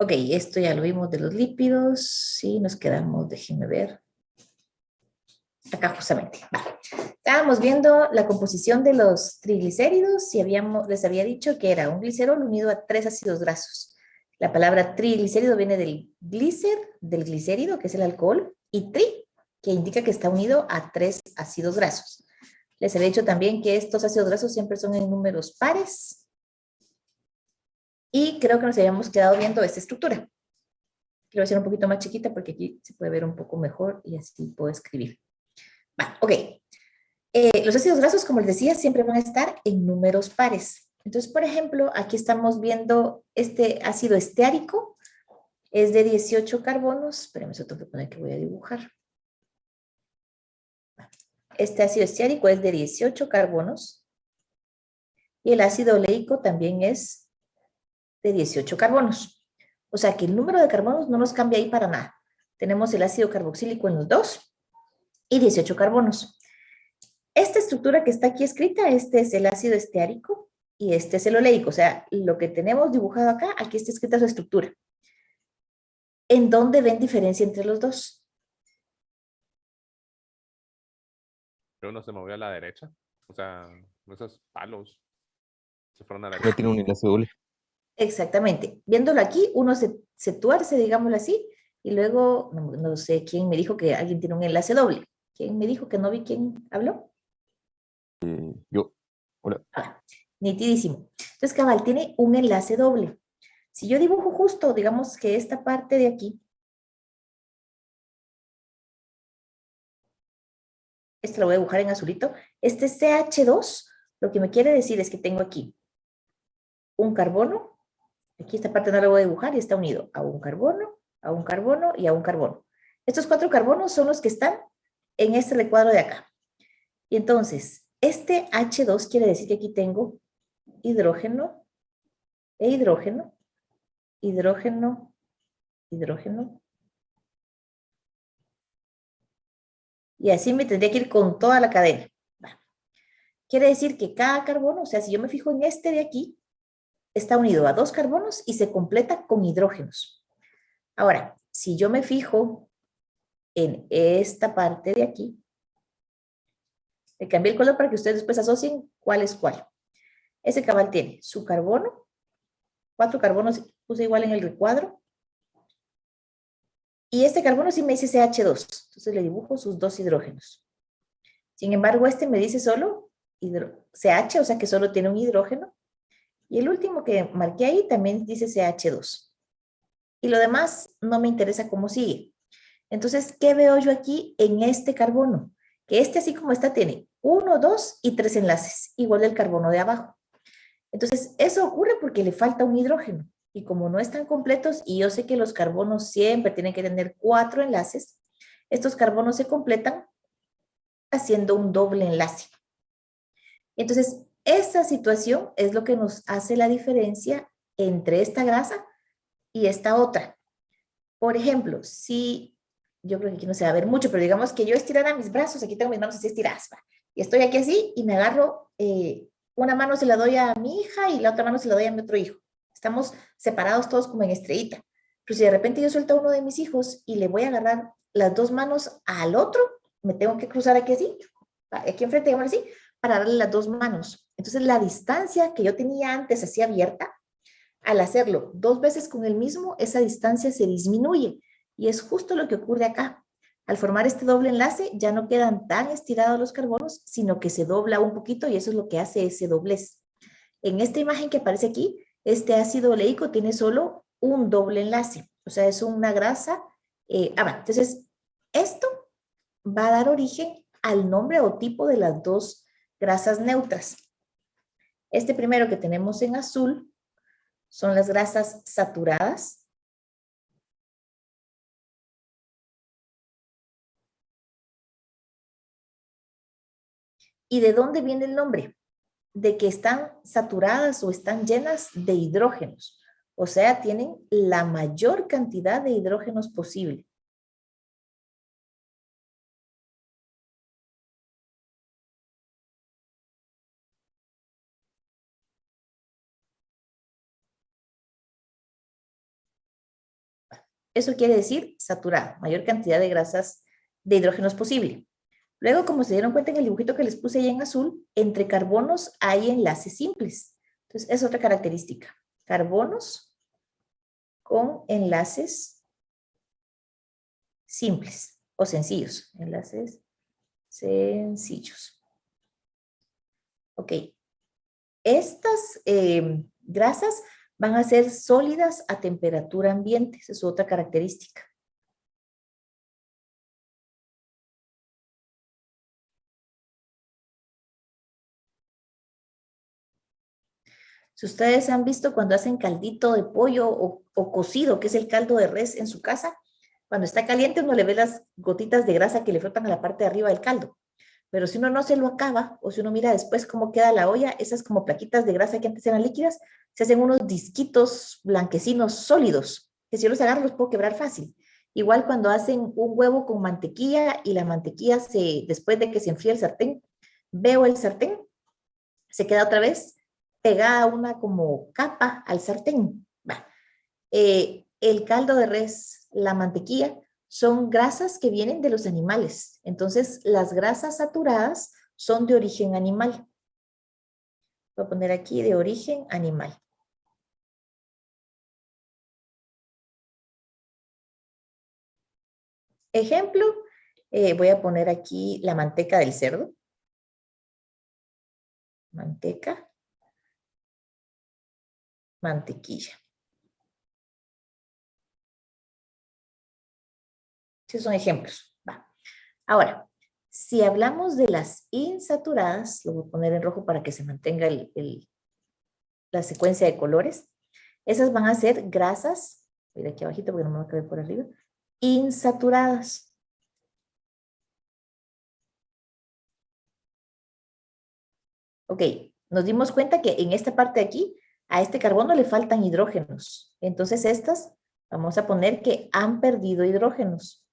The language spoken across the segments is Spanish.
Ok, esto ya lo vimos de los lípidos. Sí, nos quedamos, déjenme ver. Acá justamente. Vale. Estábamos viendo la composición de los triglicéridos y les había dicho que era un glicerol unido a 3 ácidos grasos. La palabra triglicérido viene del del glicérido, que es el alcohol, y tri, que indica que está unido a 3 ácidos grasos. Les había dicho también que estos ácidos grasos siempre son en números pares. Y creo que nos habíamos quedado viendo esta estructura. Quiero hacer un poquito más chiquita porque aquí se puede ver un poco mejor y así puedo escribir. Vale, ok. Los ácidos grasos, como les decía, siempre van a estar en números pares. Entonces, por ejemplo, aquí estamos viendo este ácido esteárico, es de 18 carbonos. Espérenme, eso tengo que poner que voy a dibujar. Este ácido esteárico es de 18 carbonos y el ácido oleico también es de 18 carbonos. O sea que el número de carbonos no nos cambia ahí para nada. Tenemos el ácido carboxílico en los dos y 18 carbonos. Esta estructura que está aquí escrita, este es el ácido esteárico y este es el oleico. O sea, lo que tenemos dibujado acá, aquí está escrita su estructura. ¿En dónde ven diferencia entre los dos? Uno se movió a la derecha. O sea, esos palos se fueron a la No derecha. tiene un enlace doble. Exactamente. Viéndolo aquí, uno se tuerce, digámoslo así, y luego, no sé quién me dijo que alguien tiene un enlace doble. ¿Quién me dijo que no vi quién habló? Yo, hola. Ah, nitidísimo. Entonces, cabal, tiene un enlace doble. Si yo dibujo justo, digamos que esta parte de aquí, esto lo voy a dibujar en azulito, este CH2, lo que me quiere decir es que tengo aquí un carbono, aquí esta parte no la voy a dibujar y está unido a un carbono, a un carbono y a un carbono. Estos 4 carbonos son los que están en este recuadro de acá. Y entonces, este H2 quiere decir que aquí tengo hidrógeno e hidrógeno, hidrógeno, hidrógeno. Y así me tendría que ir con toda la cadena. Quiere decir que cada carbono, o sea, si yo me fijo en este de aquí, está unido a 2 carbonos y se completa con hidrógenos. Ahora, si yo me fijo en esta parte de aquí, le cambié el color para que ustedes después asocien cuál es cuál. Ese cabal tiene su carbono, 4 carbonos puse igual en el recuadro, y este carbono sí me dice CH2, entonces le dibujo sus 2 hidrógenos. Sin embargo, este me dice solo CH, o sea que solo tiene un hidrógeno, y el último que marqué ahí también dice CH2. Y lo demás no me interesa cómo sigue. Entonces, ¿qué veo yo aquí en este carbono? Que este así como está tiene 1, 2 y 3 enlaces, igual del carbono de abajo. Entonces, eso ocurre porque le falta un hidrógeno. Y como no están completos, y yo sé que los carbonos siempre tienen que tener 4 enlaces, estos carbonos se completan haciendo un doble enlace. Entonces, esa situación es lo que nos hace la diferencia entre esta grasa y esta otra. Por ejemplo, si yo creo que aquí no se va a ver mucho, pero digamos que yo estirara mis brazos, aquí tengo mis manos así estiradas, ¿va? Y estoy aquí así y me agarro, una mano se la doy a mi hija y la otra mano se la doy a mi otro hijo. Estamos separados todos como en estrellita. Pero si de repente yo suelto a uno de mis hijos y le voy a agarrar las 2 manos al otro, me tengo que cruzar aquí así, aquí enfrente, digamos así, para darle las 2 manos. Entonces la distancia que yo tenía antes así abierta, al hacerlo 2 veces con el mismo, esa distancia se disminuye. Y es justo lo que ocurre acá. Al formar este doble enlace, ya no quedan tan estirados los carbonos, sino que se dobla un poquito y eso es lo que hace ese doblez. En esta imagen que aparece aquí, este ácido oleico tiene solo un doble enlace. O sea, es una grasa. Entonces, esto va a dar origen al nombre o tipo de las 2 grasas neutras. Este primero que tenemos en azul son las grasas saturadas. ¿Y de dónde viene el nombre? De que están saturadas o están llenas de hidrógenos. O sea, tienen la mayor cantidad de hidrógenos posible. Eso quiere decir saturado, mayor cantidad de grasas de hidrógenos posible. Luego, como se dieron cuenta en el dibujito que les puse ahí en azul, entre carbonos hay enlaces simples. Entonces, es otra característica. Carbonos con enlaces simples o sencillos. Enlaces sencillos. Ok. Estas grasas van a ser sólidas a temperatura ambiente. Esa es otra característica. Si ustedes han visto cuando hacen caldito de pollo o cocido, que es el caldo de res en su casa, cuando está caliente uno le ve las gotitas de grasa que le flotan a la parte de arriba del caldo. Pero si uno no se lo acaba, o si uno mira después cómo queda la olla, esas como plaquitas de grasa que antes eran líquidas, se hacen unos disquitos blanquecinos sólidos, que si yo los agarro los puedo quebrar fácil. Igual cuando hacen un huevo con mantequilla y la mantequilla, después de que se enfría el sartén, veo el sartén, se queda otra vez pegada una como capa al sartén. El caldo de res, la mantequilla, son grasas que vienen de los animales. Entonces, las grasas saturadas son de origen animal. Voy a poner aquí de origen animal. Ejemplo, voy a poner aquí la manteca del cerdo. Manteca. Mantequilla. Esos son ejemplos. Va. Ahora, si hablamos de las insaturadas, lo voy a poner en rojo para que se mantenga la secuencia de colores. Esas van a ser grasas, voy de aquí abajito porque no me va a caber por arriba, insaturadas. Ok, nos dimos cuenta que en esta parte de aquí, a este carbono le faltan hidrógenos. Entonces estas, vamos a poner que han perdido hidrógenos.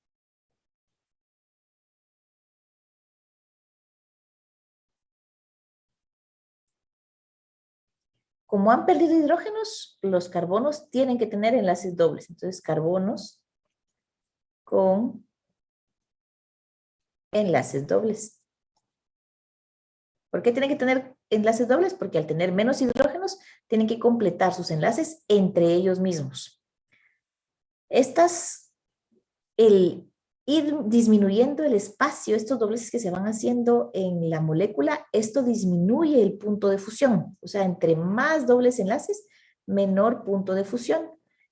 Como han perdido hidrógenos, los carbonos tienen que tener enlaces dobles. Entonces, carbonos con enlaces dobles. ¿Por qué tienen que tener enlaces dobles? Porque al tener menos hidrógenos, tienen que completar sus enlaces entre ellos mismos. El ir disminuyendo el espacio, estos dobleces que se van haciendo en la molécula, esto disminuye el punto de fusión. O sea, entre más dobles enlaces, menor punto de fusión.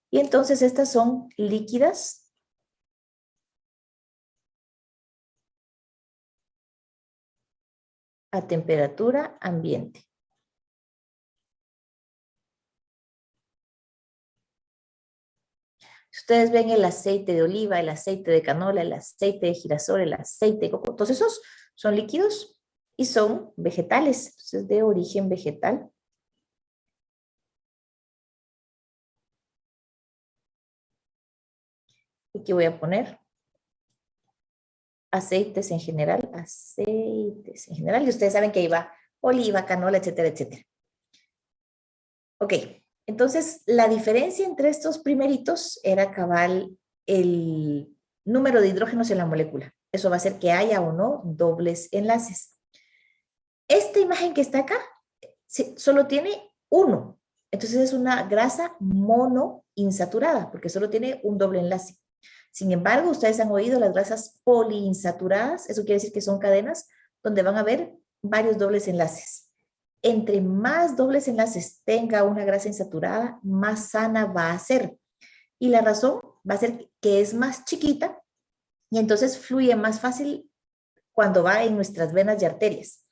Y entonces estas son líquidas a temperatura ambiente. Ustedes ven el aceite de oliva, el aceite de canola, el aceite de girasol, el aceite de coco, todos esos son líquidos y son vegetales, entonces de origen vegetal. Y aquí voy a poner aceites en general, y ustedes saben que ahí va oliva, canola, etcétera, etcétera. Ok, entonces la diferencia entre estos primeritos era cabal el número de hidrógenos en la molécula. Eso va a hacer que haya o no dobles enlaces. Esta imagen que está acá solo tiene uno. Entonces es una grasa monoinsaturada porque solo tiene un doble enlace. Sin embargo, ustedes han oído las grasas poliinsaturadas. Eso quiere decir que son cadenas donde van a haber varios dobles enlaces. Entre más dobles enlaces tenga una grasa insaturada, más sana va a ser. Y la razón va a ser que es más chiquita y entonces fluye más fácil cuando va en nuestras venas y arterias.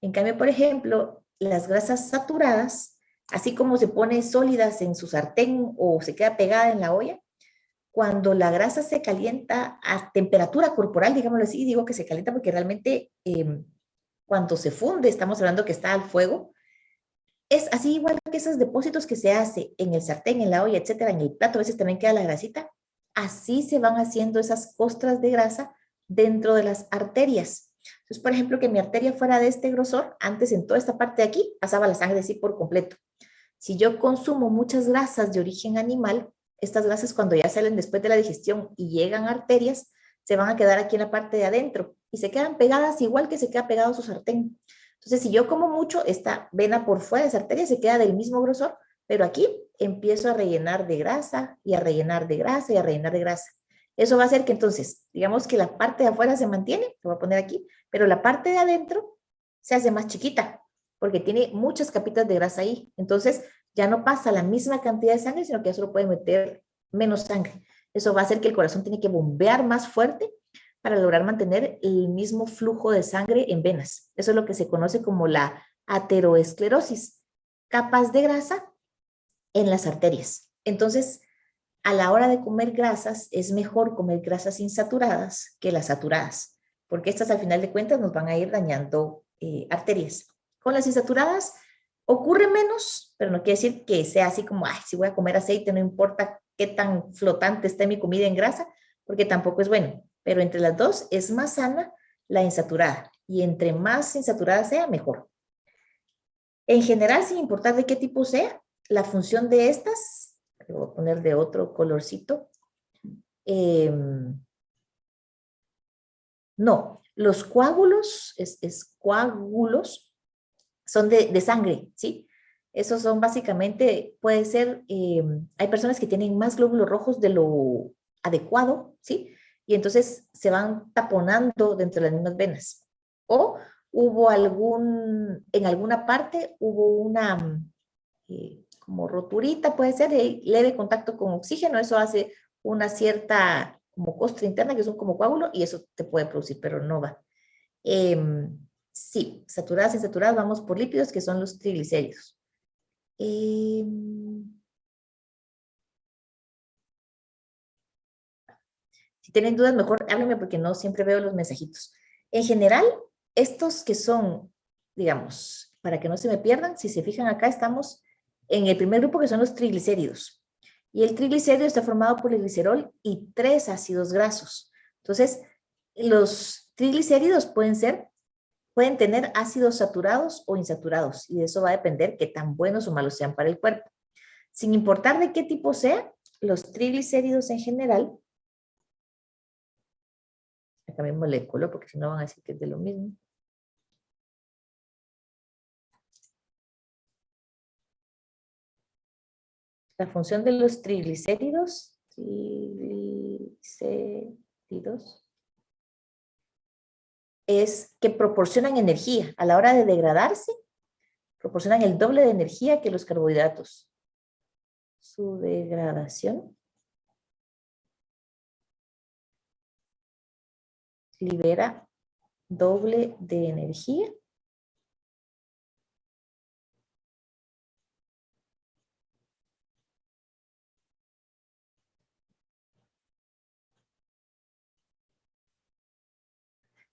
En cambio, por ejemplo, las grasas saturadas, así como se pone sólidas en su sartén o se queda pegada en la olla, cuando la grasa se calienta a temperatura corporal, digámoslo así, digo que se calienta porque realmente cuando se funde, estamos hablando que está al fuego, es así igual que esos depósitos que se hace en el sartén, en la olla, etcétera, en el plato, a veces también queda la grasita, así se van haciendo esas costras de grasa dentro de las arterias. Entonces, por ejemplo, que mi arteria fuera de este grosor, antes en toda esta parte de aquí pasaba la sangre así por completo. Si yo consumo muchas grasas de origen animal, estas grasas cuando ya salen después de la digestión y llegan a arterias, se van a quedar aquí en la parte de adentro y se quedan pegadas igual que se queda pegado su sartén. Entonces, si yo como mucho, esta vena por fuera de esa arteria se queda del mismo grosor, pero aquí empiezo a rellenar de grasa y a rellenar de grasa y a rellenar de grasa. Eso va a hacer que entonces, digamos que la parte de afuera se mantiene, lo voy a poner aquí, pero la parte de adentro se hace más chiquita porque tiene muchas capitas de grasa ahí. Entonces, ya no pasa la misma cantidad de sangre, sino que ya solo puede meter menos sangre. Eso va a hacer que el corazón tiene que bombear más fuerte para lograr mantener el mismo flujo de sangre en venas. Eso es lo que se conoce como la ateroesclerosis, capas de grasa en las arterias. Entonces, a la hora de comer grasas, es mejor comer grasas insaturadas que las saturadas, porque estas al final de cuentas nos van a ir dañando arterias. Con las insaturadas ocurre menos, pero no quiere decir que sea así como, ay, si voy a comer aceite, no importa qué tan flotante esté mi comida en grasa, porque tampoco es bueno. Pero entre las dos es más sana la insaturada, y entre más insaturada sea, mejor. En general, sin importar de qué tipo sea, la función de estas, lo voy a poner de otro colorcito, no, los coágulos, coágulos, son de sangre, ¿sí? Esos son básicamente, puede ser, hay personas que tienen más glóbulos rojos de lo adecuado, ¿sí? Y entonces se van taponando dentro de las mismas venas. O hubo en alguna parte hubo una como roturita, puede ser, de leve contacto con oxígeno, eso hace una cierta como costra interna, que es un como coágulo, y eso te puede producir, pero no va. Sí, saturadas y insaturadas, vamos por lípidos, que son los triglicéridos. Si tienen dudas, mejor háblenme porque no siempre veo los mensajitos. En general, estos que son, digamos, para que no se me pierdan, si se fijan acá, estamos en el primer grupo que son los triglicéridos. Y el triglicérido está formado por el glicerol y 3 ácidos grasos. Entonces, los triglicéridos pueden tener ácidos saturados o insaturados, y de eso va a depender qué tan buenos o malos sean para el cuerpo. Sin importar de qué tipo sea, los triglicéridos en general, cambiémosle el color porque si no van a decir que es de lo mismo. La función de los triglicéridos, es que proporcionan energía. A la hora de degradarse, proporcionan el doble de energía que los carbohidratos. Su degradación libera doble de energía .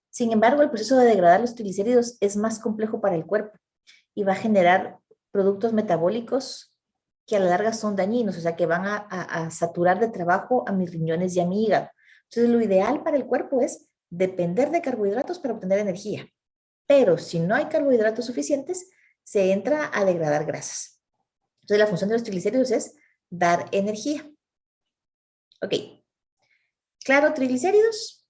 Sin embargo, el proceso de degradar los triglicéridos es más complejo para el cuerpo y va a generar productos metabólicos que a la larga son dañinos, o sea, que van a saturar de trabajo a mis riñones y a mi hígado. Entonces, lo ideal para el cuerpo es depender de carbohidratos para obtener energía. Pero si no hay carbohidratos suficientes, se entra a degradar grasas. Entonces, la función de los triglicéridos es dar energía. Ok. Claro, triglicéridos.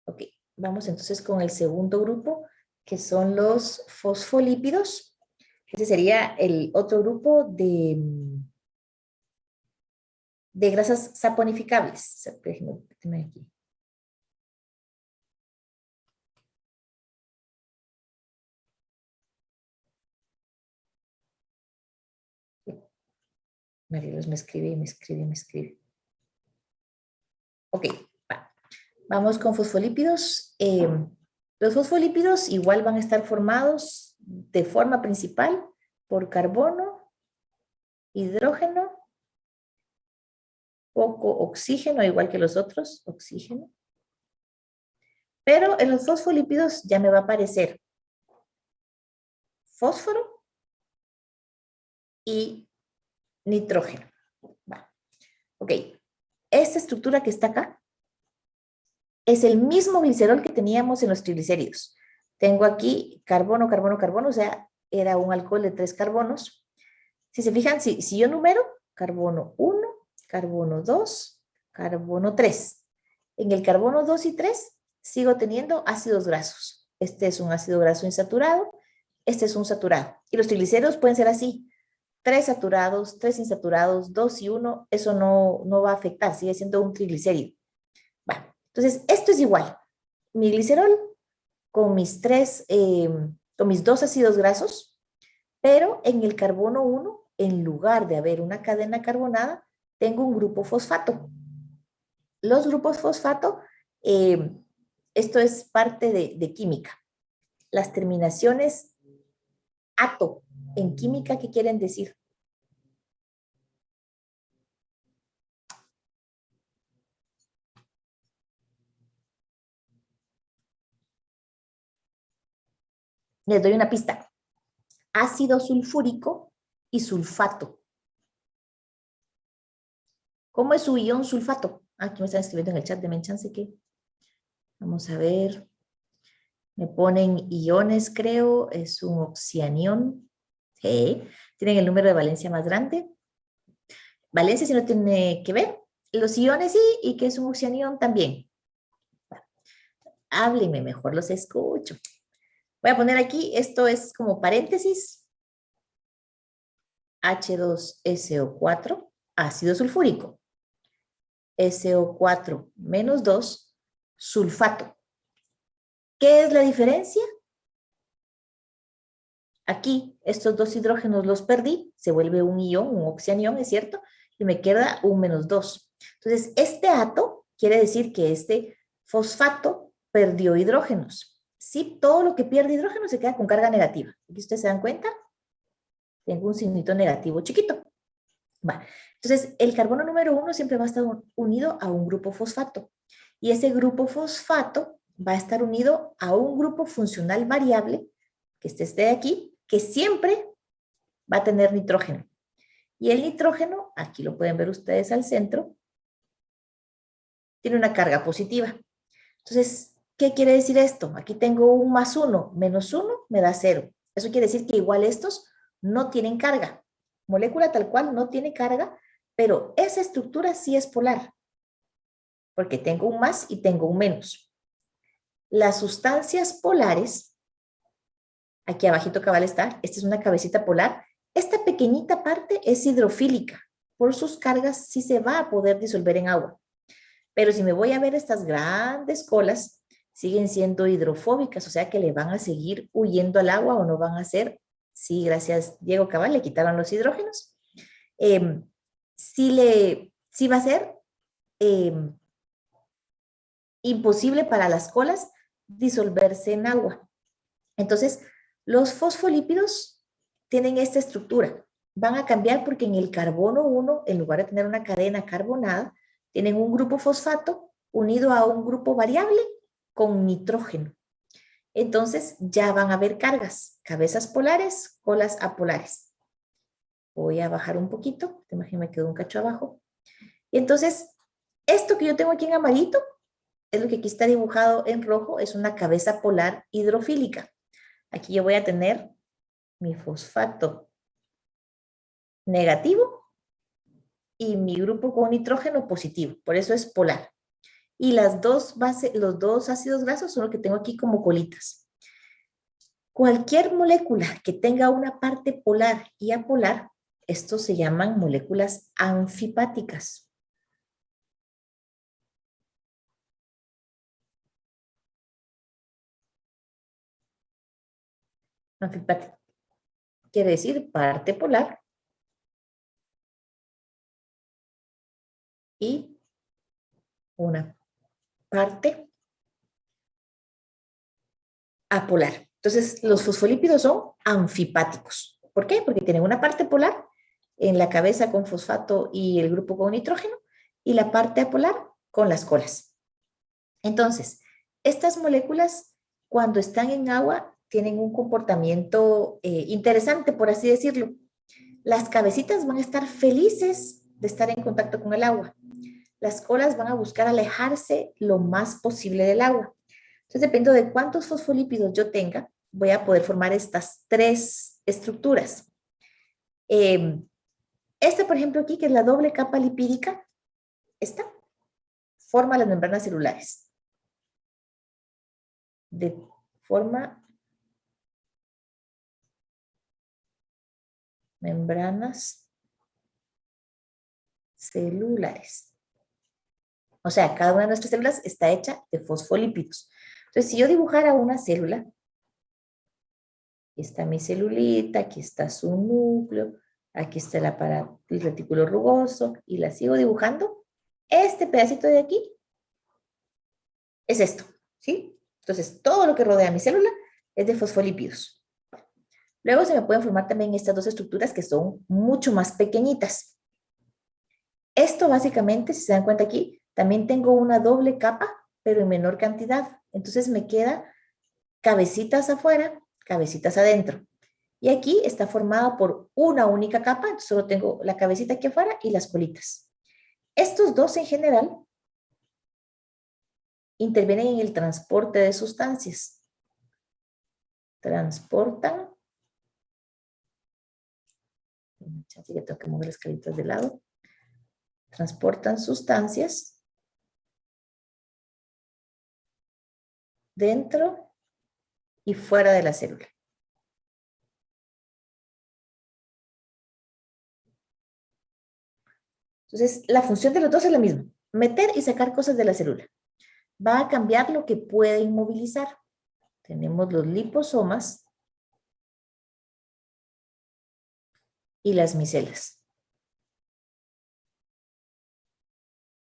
Ok, vamos entonces con el segundo grupo, que son los fosfolípidos. Ese sería el otro grupo de grasas saponificables. Déjenme aquí. Marielos me escribe. Ok, va. Vamos con fosfolípidos. Los fosfolípidos igual van a estar formados de forma principal por carbono, hidrógeno, poco oxígeno, igual que los otros, oxígeno. Pero en los fosfolípidos ya me va a aparecer fósforo y nitrógeno. Va. Ok, esta estructura que está acá Es el mismo glicerol que teníamos en los triglicéridos. Tengo aquí carbono, carbono, carbono, o sea, era un alcohol de 3 carbonos. Si se fijan, si yo numero, carbono 1, carbono 2, carbono 3. En el carbono 2 y 3 sigo teniendo ácidos grasos. Este es un ácido graso insaturado, este es un saturado. Y los triglicéridos pueden ser así. 3 saturados, 3 insaturados, 2 y 1, eso no va a afectar, sigue siendo un triglicérido. Bueno, entonces esto es igual. Mi glicerol con mis 2 ácidos grasos, pero en el carbono 1, en lugar de haber una cadena carbonada, tengo un grupo fosfato. Los grupos fosfato, esto es parte de química. Las terminaciones ato en química, ¿qué quieren decir? Les doy una pista. Ácido sulfúrico y sulfato. ¿Cómo es su ion sulfato? Aquí me están escribiendo en el chat, denme chance que... Vamos a ver. Me ponen iones, creo. Es un oxianión. Sí. Tienen el número de valencia más grande. Valencia sí no tiene que ver. Los iones sí, y que es un oxianión también. Háblenme mejor, los escucho. Voy a poner aquí, esto es como paréntesis. H2SO4, ácido sulfúrico. SO4 menos 2, sulfato. ¿Qué es la diferencia? Aquí, estos 2 hidrógenos los perdí, se vuelve un ion, un oxianión, ¿es cierto? Y me queda un menos 2. Entonces, este ato quiere decir que este fosfato perdió hidrógenos. Sí, todo lo que pierde hidrógeno se queda con carga negativa. Aquí ustedes se dan cuenta. Tengo un signito negativo chiquito. Vale. Entonces, el carbono número 1 siempre va a estar unido a un grupo fosfato. Y ese grupo fosfato va a estar unido a un grupo funcional variable, que este de aquí, que siempre va a tener nitrógeno. Y el nitrógeno, aquí lo pueden ver ustedes al centro, tiene una carga positiva. Entonces, ¿qué quiere decir esto? Aquí tengo un más 1, menos 1 me da 0. Eso quiere decir que igual estos no tienen carga. Molécula tal cual no tiene carga, pero esa estructura sí es polar, porque tengo un más y tengo un menos. Las sustancias polares, aquí abajito cabal está, esta es una cabecita polar, esta pequeñita parte es hidrofílica, por sus cargas sí se va a poder disolver en agua. Pero si me voy a ver estas grandes colas, siguen siendo hidrofóbicas, o sea que le van a seguir huyendo al agua o no van a ser. Sí, gracias Diego Cabal, le quitaron los hidrógenos. Sí va a ser imposible para las colas disolverse en agua. Entonces, los fosfolípidos tienen esta estructura. Van a cambiar porque en el carbono 1, en lugar de tener una cadena carbonada, tienen un grupo fosfato unido a un grupo variable con nitrógeno. Entonces ya van a haber cargas, cabezas polares, colas apolares. Voy a bajar un poquito, te imaginas me quedó un cacho abajo. Y entonces, esto que yo tengo aquí en amarillito, es lo que aquí está dibujado en rojo, es una cabeza polar hidrofílica. Aquí yo voy a tener mi fosfato negativo y mi grupo con nitrógeno positivo, por eso es polar. Y los dos ácidos grasos son los que tengo aquí como colitas. Cualquier molécula que tenga una parte polar y apolar, estos se llaman moléculas anfipáticas. Anfipática quiere decir parte polar y una parte apolar. Entonces, los fosfolípidos son anfipáticos. ¿Por qué? Porque tienen una parte polar en la cabeza con fosfato y el grupo con nitrógeno y la parte apolar con las colas. Entonces, estas moléculas, cuando están en agua, tienen un comportamiento interesante, por así decirlo. Las cabecitas van a estar felices de estar en contacto con el agua. las colas van a buscar alejarse lo más posible del agua. Entonces, dependiendo de cuántos fosfolípidos yo tenga, voy a poder formar estas tres estructuras. Esta, por ejemplo, aquí, que es la doble capa lipídica, esta forma las membranas celulares. Forma membranas celulares. O sea, cada una de nuestras células está hecha de fosfolípidos. Entonces, si yo dibujara una célula, aquí está mi celulita, aquí está su núcleo, aquí está el retículo rugoso, y la sigo dibujando, este pedacito de aquí es esto, ¿sí? Entonces, todo lo que rodea mi célula es de fosfolípidos. Luego se me pueden formar también estas dos estructuras que son mucho más pequeñitas. Esto básicamente, si se dan cuenta aquí, también tengo una doble capa, pero en menor cantidad. Entonces me queda cabecitas afuera, cabecitas adentro. Y aquí está formada por una única capa, entonces solo tengo la cabecita aquí afuera y las colitas. Estos dos en general intervienen en el transporte de sustancias. Transportan. Así que tengo que mover las caritas de lado. Transportan sustancias dentro y fuera de la célula. Entonces, la función de los dos es la misma. Meter y sacar cosas de la célula. Va a cambiar lo que puede inmovilizar. Tenemos los liposomas y las micelas.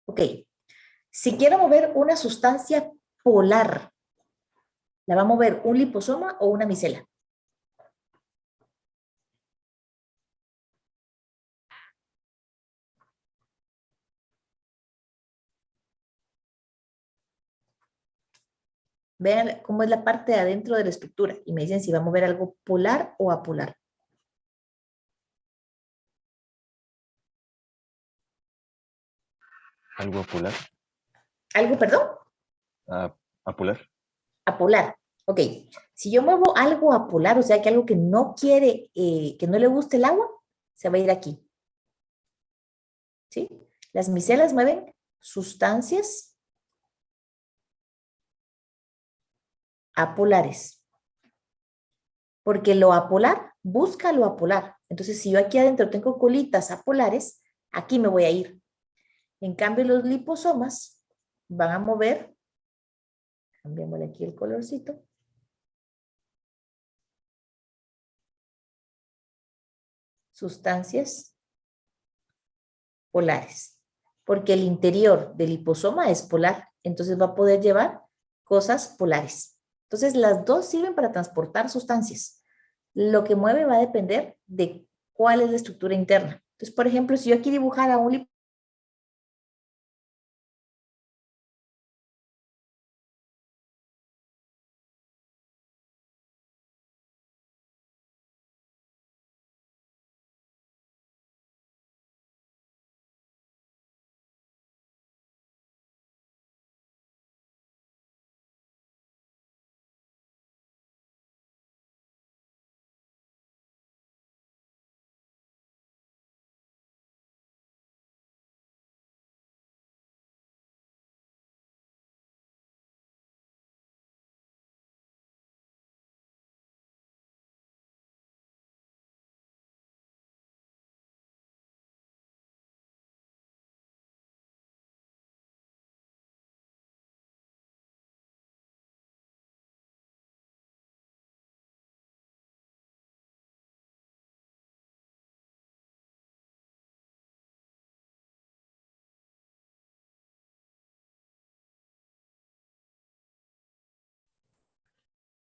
Ok. Si quiero mover una sustancia polar, ¿la va a mover un liposoma o una micela? Vean cómo es la parte de adentro de la estructura y me dicen si va a mover algo polar o apolar. ¿Algo apolar? ¿Algo, perdón? ¿Apolar? Apolar. Ok. Si yo muevo algo apolar, o sea que algo que no quiere, que no le guste el agua, se va a ir aquí. ¿Sí? Las micelas mueven sustancias apolares. Porque lo apolar busca lo apolar. Entonces, si yo aquí adentro tengo colitas apolares, aquí me voy a ir. En cambio, los liposomas van a mover, cambiémosle aquí el colorcito, sustancias polares. Porque el interior del liposoma es polar, entonces va a poder llevar cosas polares. Entonces, las dos sirven para transportar sustancias. Lo que mueve va a depender de cuál es la estructura interna. Entonces, por ejemplo, si yo aquí dibujara un liposoma,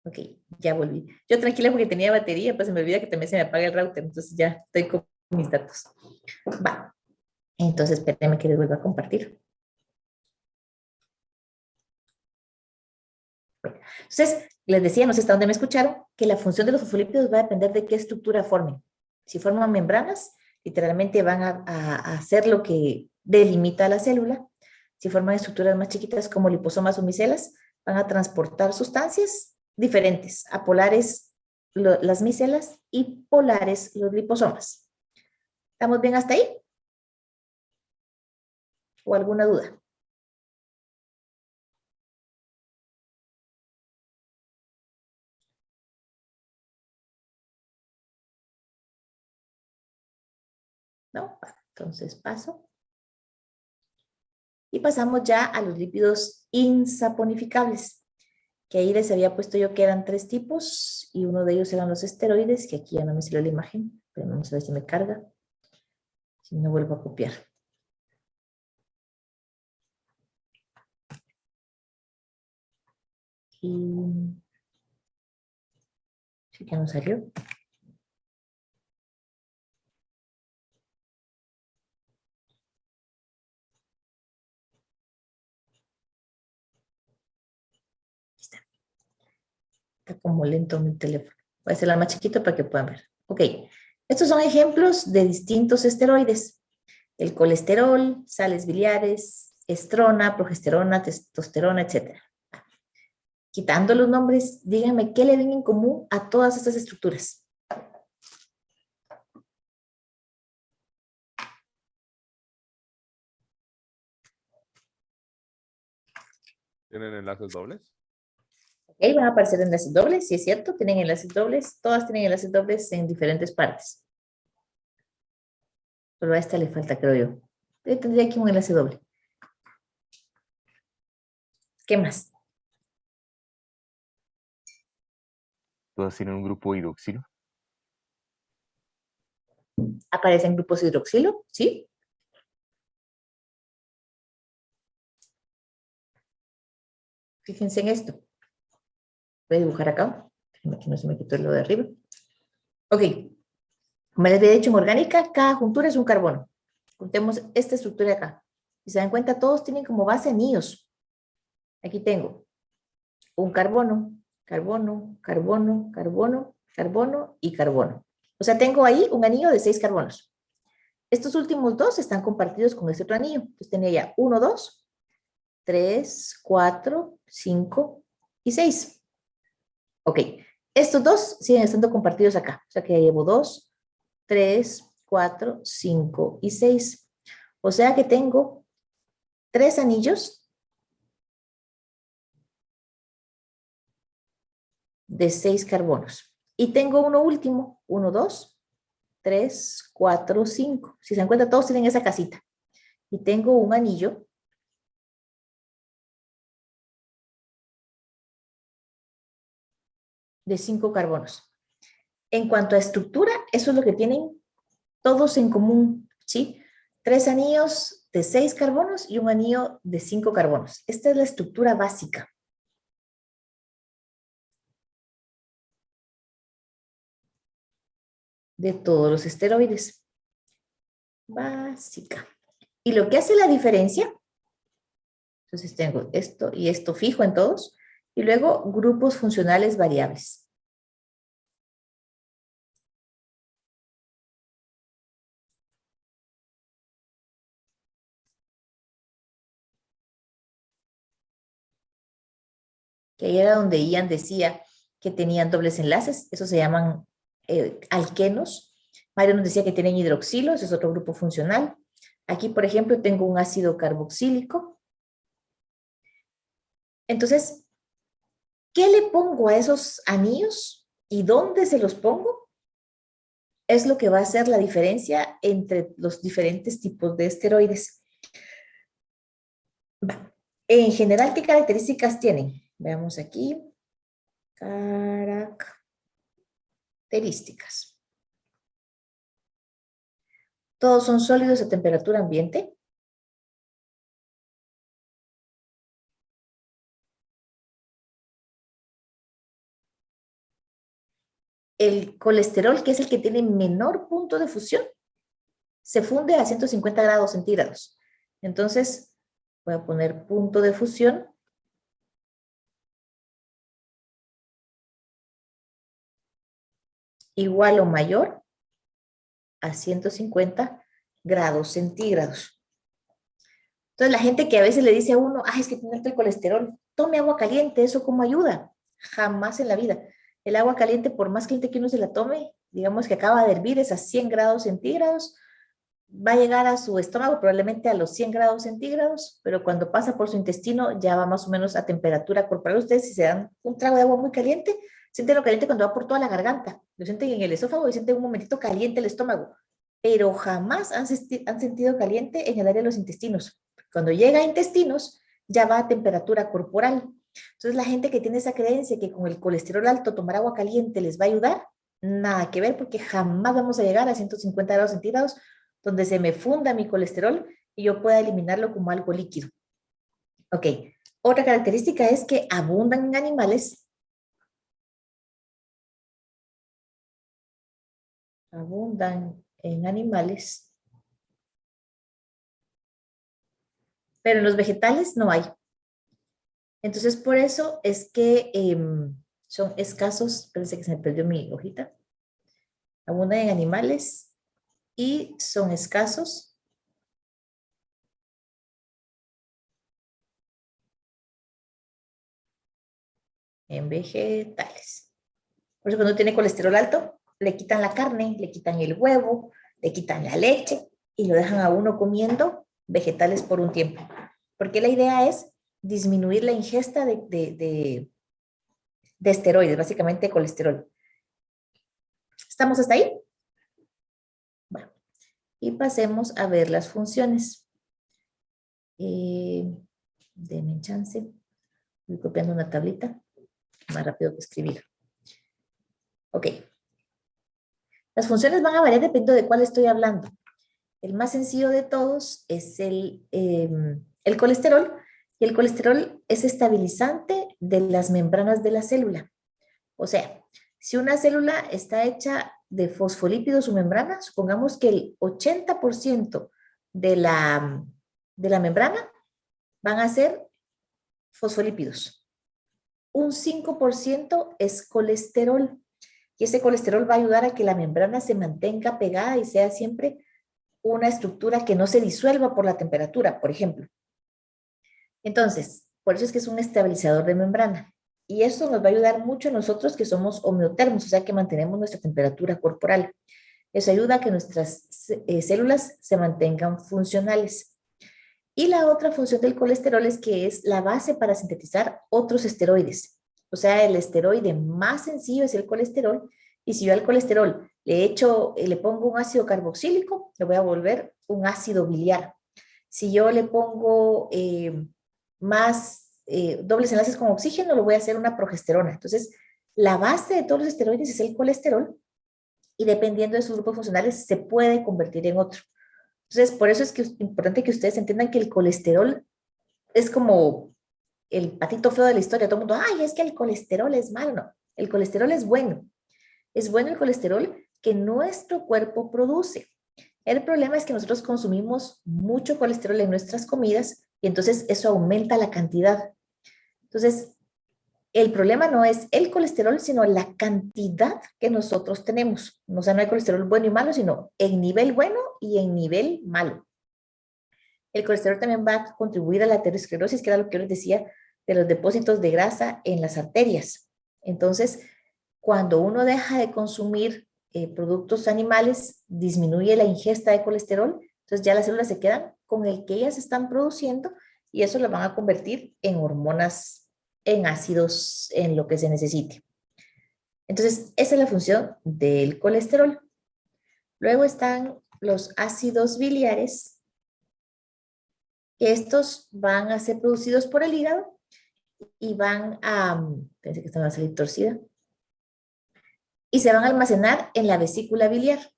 ok, ya volví. Yo tranquila porque tenía batería, pues se me olvida que también se me apaga el router, entonces ya estoy con mis datos. Va, entonces espérenme que les vuelva a compartir. Entonces, les decía, no sé hasta dónde me escucharon, que la función de los fosfolípidos va a depender de qué estructura formen. Si forman membranas, literalmente van a hacer lo que delimita la célula. si forman estructuras más chiquitas como liposomas o micelas, van a transportar sustancias diferentes, apolares las micelas y polares los liposomas. ¿Estamos bien hasta ahí? ¿O alguna duda? ¿No? Entonces paso. Y pasamos ya a los lípidos insaponificables, que ahí les había puesto yo que eran 3 tipos, y uno de ellos eran los esteroides, que aquí ya no me salió la imagen, pero vamos a ver si me carga, si no vuelvo a copiar. Y sí que no salió. Está como lento mi teléfono. Voy a hacerla más chiquito para que puedan ver. Ok, estos son ejemplos de distintos esteroides. El colesterol, sales biliares, estrona, progesterona, testosterona, etc. Quitando los nombres, díganme qué le ven en común a todas estas estructuras. ¿Tienen enlaces dobles? Ok, van a aparecer enlaces dobles, sí es cierto, tienen enlaces dobles, todas tienen enlaces dobles en diferentes partes. Pero a esta le falta, creo yo. Yo tendría aquí un enlace doble. ¿Qué más? Todas tienen un grupo hidroxilo. Aparecen grupos hidroxilo, ¿sí? Fíjense en esto. Voy a dibujar acá. Que no se me quitó lo de arriba. Ok. Como les había dicho, en orgánica, cada juntura es un carbono. Juntemos esta estructura de acá. Si se dan cuenta, todos tienen como base anillos. Aquí tengo un carbono, carbono, carbono, carbono, carbono y carbono. O sea, tengo ahí un anillo de 6 carbonos. Estos últimos 2 están compartidos con este otro anillo. Entonces tenía ya 1, 2, 3, 4, 5 y 6. Ok, estos 2 siguen estando compartidos acá. O sea que ya llevo 2, 3, 4, 5 y 6. O sea que tengo 3 anillos de 6 carbonos. Y tengo uno último, 1, 2, 3, 4, 5. Si se dan cuenta, todos tienen esa casita. Y tengo un anillo de 5 carbonos. En cuanto a estructura, eso es lo que tienen todos en común, ¿sí? 3 anillos de 6 carbonos y un anillo de 5 carbonos. Esta es la estructura básica. De todos los esteroides. Básica. Y lo que hace la diferencia, entonces tengo esto y esto fijo en todos, y luego grupos funcionales variables. Que ahí era donde Ian decía que tenían dobles enlaces, eso se llaman alquenos. Mario nos decía que tienen hidroxilos, es otro grupo funcional. Aquí, por ejemplo, tengo un ácido carboxílico. Entonces, ¿qué le pongo a esos anillos y dónde se los pongo? Es lo que va a hacer la diferencia entre los diferentes tipos de esteroides. En general, ¿qué características tienen? Veamos aquí. Características. Todos son sólidos a temperatura ambiente. El colesterol, que es el que tiene menor punto de fusión, se funde a 150 grados centígrados. Entonces, voy a poner punto de fusión igual o mayor a 150 grados centígrados. Entonces la gente que a veces le dice a uno, ay, es que tiene alto el colesterol, tome agua caliente, ¿eso cómo ayuda? Jamás en la vida. El agua caliente, por más caliente que uno se la tome, digamos que acaba de hervir, es a 100 grados centígrados, va a llegar a su estómago probablemente a los 100 grados centígrados, pero cuando pasa por su intestino ya va más o menos a temperatura corporal. Ustedes si se dan un trago de agua muy caliente, sienten lo caliente cuando va por toda la garganta, lo sienten en el esófago y sienten un momentito caliente el estómago, pero jamás han sentido caliente en el área de los intestinos. Cuando llega a intestinos ya va a temperatura corporal. Entonces la gente que tiene esa creencia que con el colesterol alto tomar agua caliente les va a ayudar, nada que ver, porque jamás vamos a llegar a 150 grados centígrados donde se me funda mi colesterol y yo pueda eliminarlo como algo líquido. Ok, otra característica es que abundan en animales. Abundan en animales. Pero en los vegetales no hay. Entonces, por eso es que son escasos. Pensé que se me perdió mi hojita. Abundan en animales y son escasos en vegetales. Por eso cuando tiene colesterol alto, le quitan la carne, le quitan el huevo, le quitan la leche y lo dejan a uno comiendo vegetales por un tiempo. Porque la idea es disminuir la ingesta de esteroides, básicamente colesterol. ¿Estamos hasta ahí? Bueno, y pasemos a ver las funciones. Denme chance. Voy copiando una tablita, más rápido que escribir. Ok. Las funciones van a variar dependiendo de cuál estoy hablando. El más sencillo de todos es el colesterol, y el colesterol es estabilizante de las membranas de la célula. O sea, si una célula está hecha de fosfolípidos o membrana, supongamos que el 80% de la membrana van a ser fosfolípidos. Un 5% es colesterol, y ese colesterol va a ayudar a que la membrana se mantenga pegada y sea siempre una estructura que no se disuelva por la temperatura, por ejemplo. Entonces, por eso es que es un estabilizador de membrana. Y esto nos va a ayudar mucho a nosotros que somos homeotermos, o sea que mantenemos nuestra temperatura corporal. Eso ayuda a que nuestras células se mantengan funcionales. Y la otra función del colesterol es que es la base para sintetizar otros esteroides. O sea, el esteroide más sencillo es el colesterol. Y si yo al colesterol le pongo un ácido carboxílico, lo voy a volver un ácido biliar. Si yo le pongo más dobles enlaces con oxígeno, lo voy a hacer una progesterona. Entonces, la base de todos los esteroides es el colesterol y dependiendo de sus grupos funcionales se puede convertir en otro. Entonces, por eso es que es importante que ustedes entiendan que el colesterol es como el patito feo de la historia. Todo el mundo, ay, es que el colesterol es malo. No, el colesterol es bueno. Es bueno el colesterol que nuestro cuerpo produce. El problema es que nosotros consumimos mucho colesterol en nuestras comidas y entonces eso aumenta la cantidad. Entonces, el problema no es el colesterol, sino la cantidad que nosotros tenemos. O sea, no hay colesterol bueno y malo, sino en nivel bueno y en nivel malo. El colesterol también va a contribuir a la aterosclerosis, que era lo que yo les decía, de los depósitos de grasa en las arterias. Entonces, cuando uno deja de consumir productos animales, disminuye la ingesta de colesterol, entonces ya las células se quedan con el que ellas están produciendo y eso lo van a convertir en hormonas, en ácidos, en lo que se necesite. Entonces, esa es la función del colesterol. Luego están los ácidos biliares, que estos van a ser producidos por el hígado y van a, pensé que esta va a salir torcida, y se van a almacenar en la vesícula biliar.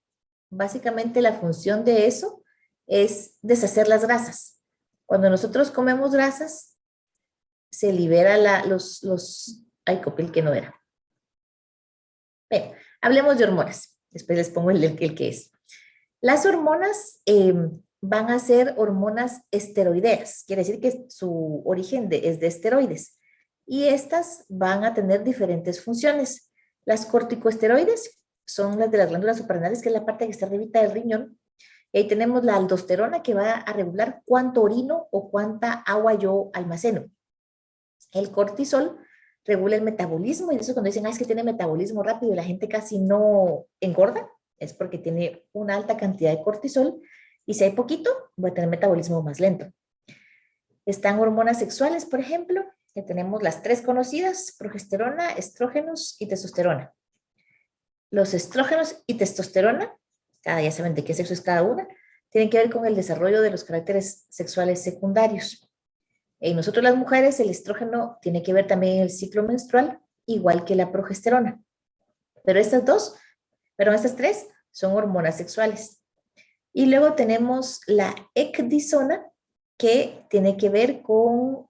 Básicamente la función de eso es deshacer las grasas. Cuando nosotros comemos grasas, se libera ay, copié el que no era. Bien, hablemos de hormonas. Después les pongo el que es. Las hormonas van a ser hormonas esteroideas. Quiere decir que su origen es de esteroides. Y estas van a tener diferentes funciones. Las corticosteroides son las de las glándulas suprarrenales, que es la parte que está arribita del riñón. Y ahí tenemos la aldosterona que va a regular cuánto orino o cuánta agua yo almaceno. El cortisol regula el metabolismo, y eso cuando dicen, es que tiene metabolismo rápido y la gente casi no engorda, es porque tiene una alta cantidad de cortisol, y si hay poquito, va a tener metabolismo más lento. Están hormonas sexuales, por ejemplo, que tenemos las 3 conocidas: progesterona, estrógenos y testosterona. Los estrógenos y testosterona, ya saben de qué sexo es cada una, tienen que ver con el desarrollo de los caracteres sexuales secundarios. En nosotros las mujeres, el estrógeno tiene que ver también en el ciclo menstrual, igual que la progesterona. Pero estas 3 son hormonas sexuales. Y luego tenemos la ecdisona, que tiene que ver con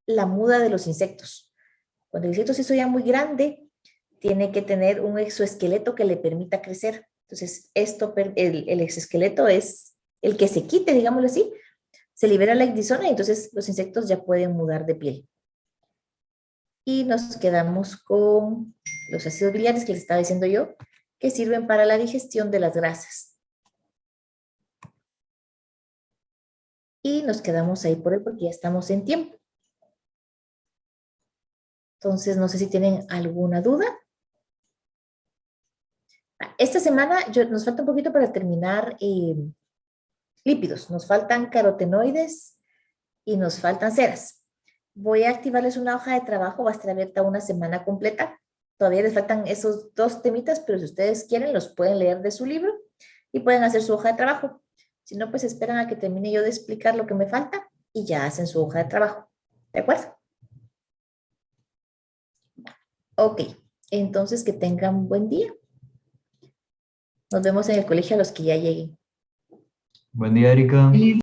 la muda de los insectos. Cuando el insecto se hizo ya muy grande, tiene que tener un exoesqueleto que le permita crecer. Entonces, el exoesqueleto es el que se quite, digámoslo así, se libera la ecdisona y entonces los insectos ya pueden mudar de piel. Y nos quedamos con los ácidos biliares que les estaba diciendo yo, que sirven para la digestión de las grasas. Y nos quedamos ahí por hoy porque ya estamos en tiempo. Entonces, no sé si tienen alguna duda. Esta semana nos falta un poquito para terminar lípidos. Nos faltan carotenoides y nos faltan ceras. Voy a activarles una hoja de trabajo, va a estar abierta una semana completa. Todavía les faltan esos 2 temitas, pero si ustedes quieren, los pueden leer de su libro y pueden hacer su hoja de trabajo. Si no, pues esperan a que termine yo de explicar lo que me falta y ya hacen su hoja de trabajo. ¿De acuerdo? Ok, entonces que tengan buen día. Nos vemos en el colegio a los que ya lleguen. Buen día, Erika.